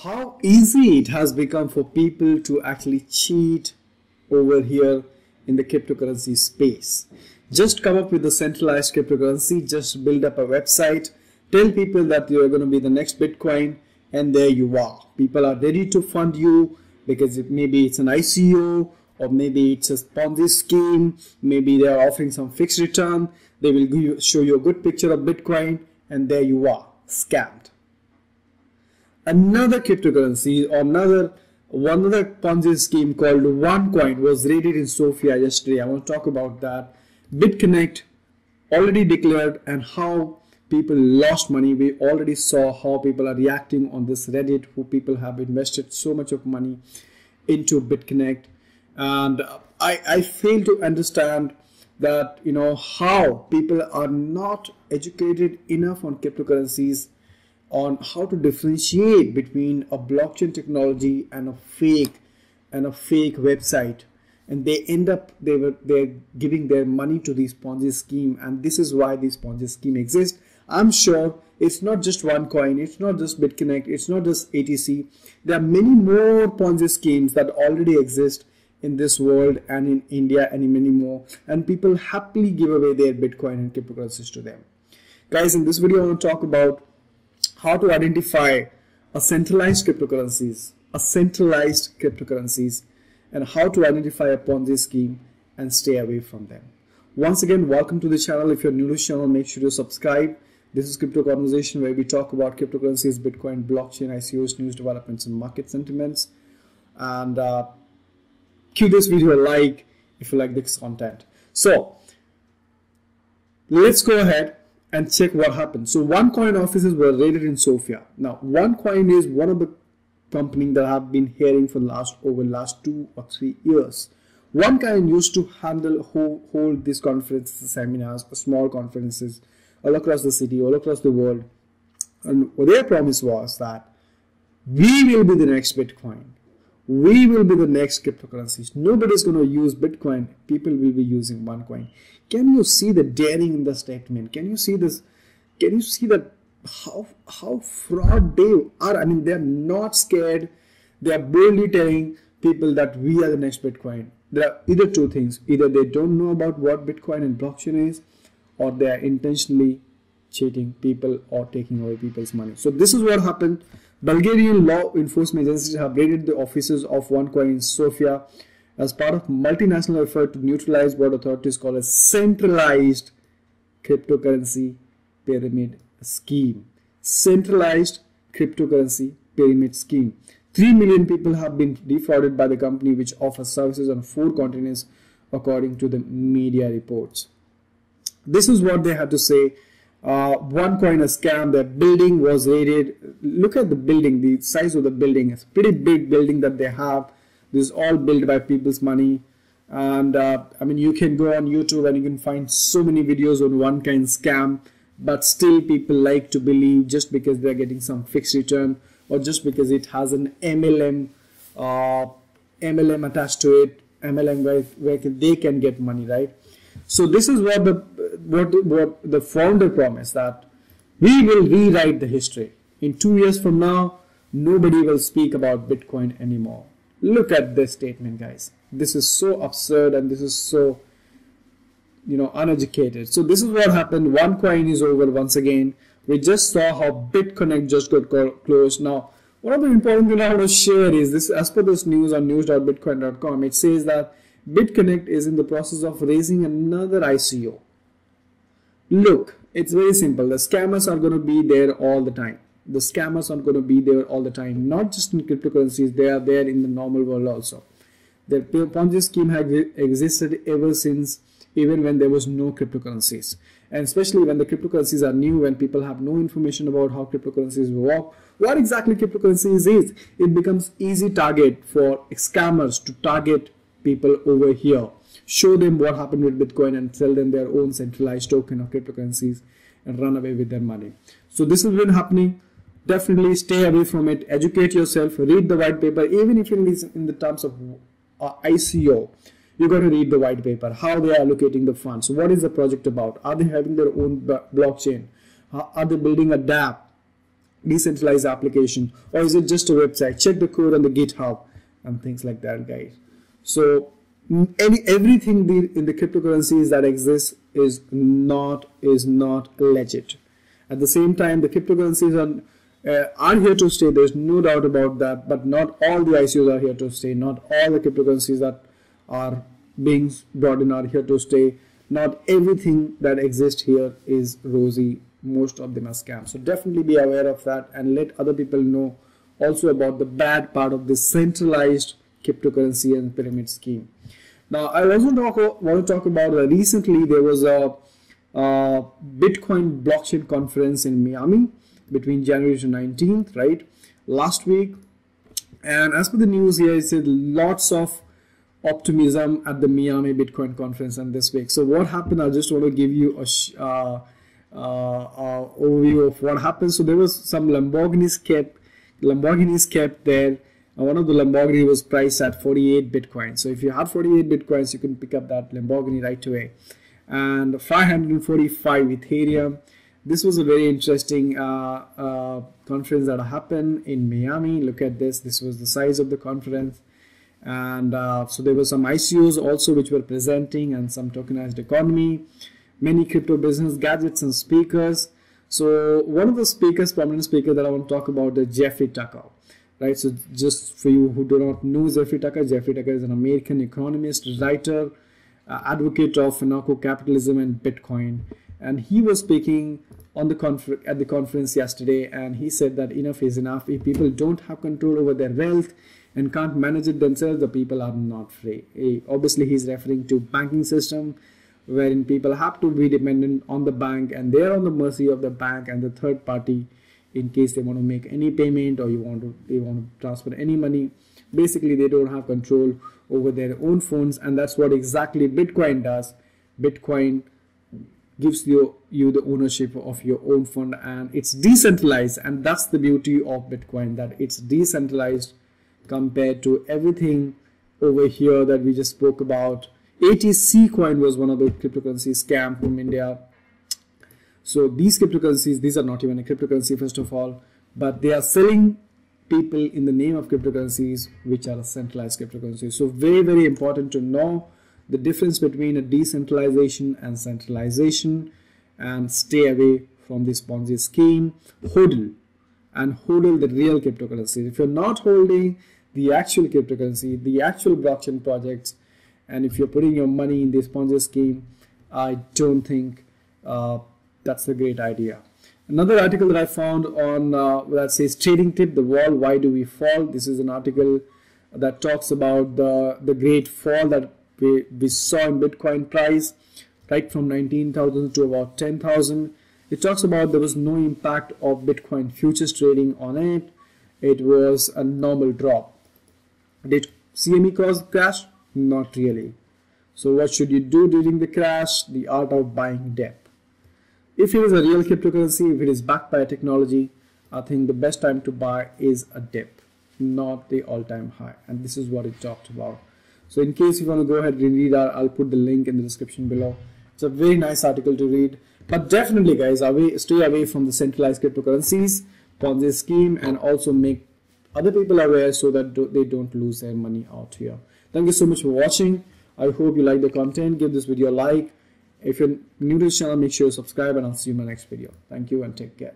how easy it has become for people to actually cheat over here in the cryptocurrency space. Just come up with a centralized cryptocurrency, just build up a website, tell people that you're going to be the next Bitcoin, and there you are. People are ready to fund you because maybe it's an ICO, or maybe it's a Ponzi scheme, maybe they're offering some fixed return, they will show you a good picture of Bitcoin, and there you are, scammed. Another cryptocurrency or another Ponzi scheme called OneCoin was raided in Sofia yesterday. I want to talk about that. Bitconnect already declared and how people lost money. We already saw how people are reacting on this Reddit, who people have invested so much of money into Bitconnect, and I fail to understand that how people are not educated enough on cryptocurrencies, on how to differentiate between a blockchain technology and a fake website, and they end up they're giving their money to these Ponzi scheme, and this is why these Ponzi scheme exist. I'm sure it's not just OneCoin, it's not just Bitconnect, it's not just ATC. There are many more Ponzi schemes that already exist in this world and in India and in many more, and people happily give away their Bitcoin and cryptocurrencies to them. Guys, in this video I want to talk about how to identify a centralized cryptocurrencies, and how to identify a Ponzi scheme and stay away from them. Once again, welcome to the channel. If you're new to the channel, make sure to subscribe. This is Crypto Conversation, where we talk about cryptocurrencies, Bitcoin, blockchain, ICOs, news developments, and market sentiments. And give this video a like if you like this content. So let's go ahead and check what happened. So OneCoin offices were raided in Sofia. Now OneCoin is one of the companies that I've been hearing for over the last 2 or 3 years. OneCoin used to hold these conferences, seminars, small conferences all across the city, all across the world, and their promise was that we will be the next Bitcoin. We will be the next cryptocurrencies. Nobody's going to use Bitcoin. People will be using OneCoin. Can you see the daring in the statement? Can you see this? Can you see that how fraud they are? I mean, they're not scared. They are boldly telling people that we are the next Bitcoin. There are either two things. Either they don't know about what Bitcoin and blockchain is, or they are intentionally cheating people or taking away people's money. So this is what happened. Bulgarian law enforcement agencies have raided the offices of OneCoin in Sofia as part of multinational effort to neutralize what authorities call a centralized cryptocurrency pyramid scheme. Centralized cryptocurrency pyramid scheme. 3 million people have been defrauded by the company, which offers services on 4 continents, according to the media reports. This is what they had to say. OneCoin a scam. Their building was raided. Look at the building, the size of the building. It's a pretty big building that they have. This is all built by people's money. And I mean, you can go on YouTube and you can find so many videos on OneCoin scam, but still people like to believe just because they're getting some fixed return, or just because it has an MLM attached to it, MLM where they can get money, right? So this is what the founder promised, that we will rewrite the history. In 2 years from now, nobody will speak about Bitcoin anymore. Look at this statement, guys. This is so absurd, and this is so uneducated. So this is what happened. OneCoin is over once again. We just saw how Bitconnect just got closed. Now, one of the important things I want to share is this. As per this news on news.bitcoin.com, it says that Bitconnect is in the process of raising another ICO. Look, it's very simple. The scammers are going to be there all the time. The scammers are going to be there all the time, not just in cryptocurrencies. They are there in the normal world also. The Ponzi scheme has existed ever since, even when there was no cryptocurrencies. And especially when the cryptocurrencies are new, when people have no information about how cryptocurrencies work, what exactly cryptocurrencies is, it becomes easy target for scammers to target people over here, show them what happened with Bitcoin and sell them their own centralized token of cryptocurrencies and run away with their money. So this has been happening. Definitely stay away from it. Educate yourself. Read the white paper. Even if it is in the terms of ICO, you got to read the white paper. How they are allocating the funds. What is the project about? Are they having their own blockchain? Are they building a dApp? decentralized application, or is it just a website? Check the code on the GitHub and things like that, guys. So everything in the cryptocurrencies that exists is not legit. At the same time, the cryptocurrencies are here to stay. There's no doubt about that. But not all the ICOs are here to stay. Not all the cryptocurrencies that are being brought in are here to stay. Not everything that exists here is rosy. Most of them are scams. So definitely be aware of that and let other people know also about the bad part of this centralized cryptocurrency and pyramid scheme. Now, I also want to talk about recently there was a Bitcoin blockchain conference in Miami between January to 19th, right? Last week. And as per the news here, it said lots of optimism at the Miami Bitcoin conference and this week. So what happened? I just want to give you a overview of what happened. So there was some Lamborghinis kept there. One of the Lamborghini was priced at 48 Bitcoin. So if you have 48 Bitcoins, you can pick up that Lamborghini right away. And 545 Ethereum. This was a very interesting conference that happened in Miami. Look at this. This was the size of the conference. And so there were some ICOs also which were presenting, and some tokenized economy, many crypto business gadgets and speakers. So one of the speakers, prominent speaker that I want to talk about is Jeffrey Tucker. Right, so just for you who do not know Jeffrey Tucker is an American economist, writer, advocate of anarcho-capitalism and Bitcoin. And he was speaking on the at the conference yesterday, and he said that enough is enough. If people don't have control over their wealth and can't manage it themselves, the people are not free. Obviously, he's referring to banking system, wherein people have to be dependent on the bank, and they're on the mercy of the bank and the third party in case they want to make any payment or they want to transfer any money. Basically, they don't have control over their own funds, and that's what exactly Bitcoin does. Bitcoin gives you the ownership of your own fund, and it's decentralized, and that's the beauty of Bitcoin, that it's decentralized compared to everything over here that we just spoke about. ATC Coin was one of the cryptocurrency scam from India. So these cryptocurrencies, these are not even a cryptocurrency first of all, but they are selling people in the name of cryptocurrencies which are a centralized cryptocurrency. So very, very important to know the difference between a decentralization and centralization, and stay away from this Ponzi scheme. HODL the real cryptocurrency. If you're not holding the actual cryptocurrency, the actual blockchain projects, and if you're putting your money in this Ponzi scheme, I don't think that's a great idea. Another article that I found on that says trading tip, the wall, why do we fall? This is an article that talks about the great fall that we saw in Bitcoin price, right from 19,000 to about 10,000. It talks about there was no impact of Bitcoin futures trading on it. It was a normal drop. Did CME cause crash? Not really. So what should you do during the crash? The art of buying dip. If it is a real cryptocurrency, if it is backed by a technology, I think the best time to buy is a dip, not the all-time high. And this is what it talked about. So in case you want to go ahead and read that, I'll put the link in the description below. It's a very nice article to read. But definitely, guys, stay away from the centralized cryptocurrencies, Ponzi scheme, and also make other people aware so that they don't lose their money out here. Thank you so much for watching. I hope you like the content. Give this video a like. If you're new to this channel, make sure you subscribe, and I'll see you in my next video. Thank you and take care.